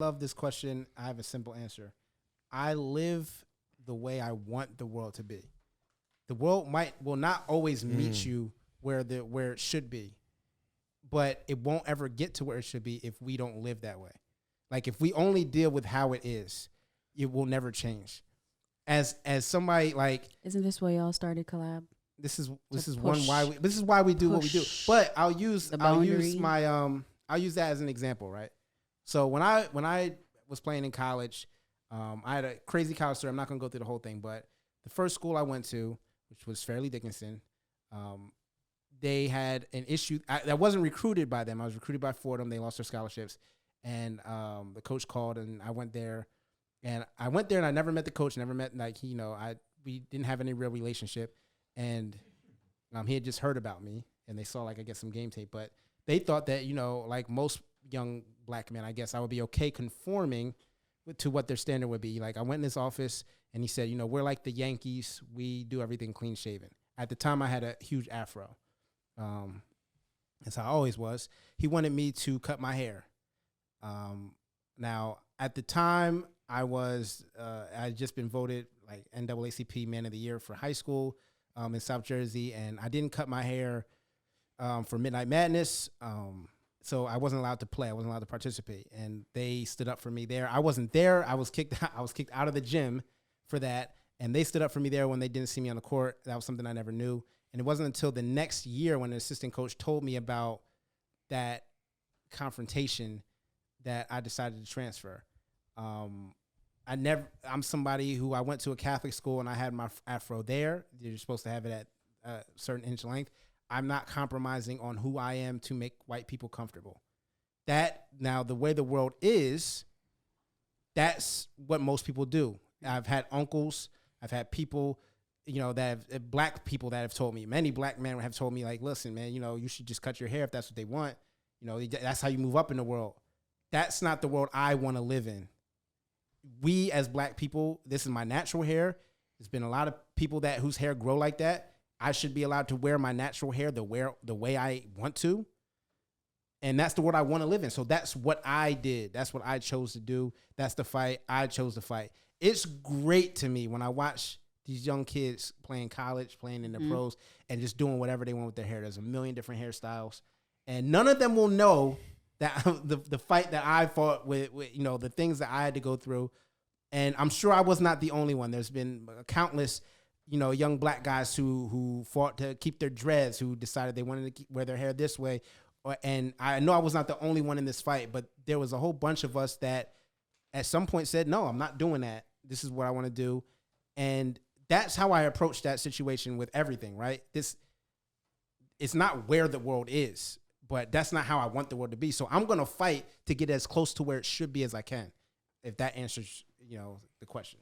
Love this question. I have a simple answer. I live the way I want the world to be. The world will not always meet you where it should be, but it won't ever get to where it should be if we don't live that way. Like if we only deal with how it is, it will never change. As somebody like, isn't this why y'all started collab? This is why we do what we do. But I'll use that as an example, right? So when I was playing in college, I had a crazy college story. I'm not gonna go through the whole thing, but the first school I went to, which was Fairleigh Dickinson, they had an issue. I wasn't recruited by them. I was recruited by Fordham. They lost their scholarships, and the coach called, and I went there. And I never met the coach. Never met we didn't have any real relationship, and he had just heard about me, and they saw I guess some game tape, but they thought that like most young black men, I guess I would be okay conforming to what their standard would be. Like I went in his office, and he said, we're like the Yankees. We do everything clean shaven. At the time, I had a huge afro. That's how I always was. He wanted me to cut my hair. Now, at the time, I had just been voted like NAACP Man of the Year for high school in South Jersey, and I didn't cut my hair for Midnight Madness. So I wasn't allowed to play. I wasn't allowed to participate, and they stood up for me there. I wasn't there. I was kicked out of the gym for that, and they stood up for me there when they didn't see me on the court. That was something I never knew. And it wasn't until the next year when the assistant coach told me about that confrontation that I decided to transfer. I'm somebody who I went to a Catholic school and I had my afro there. You're supposed to have it at a certain inch length. I'm not compromising on who I am to make white people comfortable. Now the way the world is, that's what most people do. I've had uncles, I've had people, black people that have told me, many black men have told me like, listen, man, you should just cut your hair if that's what they want. That's how you move up in the world. That's not the world I want to live in. We as black people, this is my natural hair. There's been a lot of people whose hair grow like that. I should be allowed to wear my natural hair the way I want to. And that's the world I want to live in. So that's what I did. That's what I chose to do. That's the fight I chose to fight. It's great to me when I watch these young kids playing college, playing in the pros, and just doing whatever they want with their hair. There's a million different hairstyles. And none of them will know that the fight that I fought with the things that I had to go through. And I'm sure I was not the only one. There's been countless, young black guys who fought to keep their dreads, who decided they wanted to wear their hair this way. And I know I was not the only one in this fight, but there was a whole bunch of us that at some point said, no, I'm not doing that. This is what I want to do. And that's how I approached that situation with everything, right? It's not where the world is, but that's not how I want the world to be. So I'm going to fight to get as close to where it should be as I can, if that answers, the question.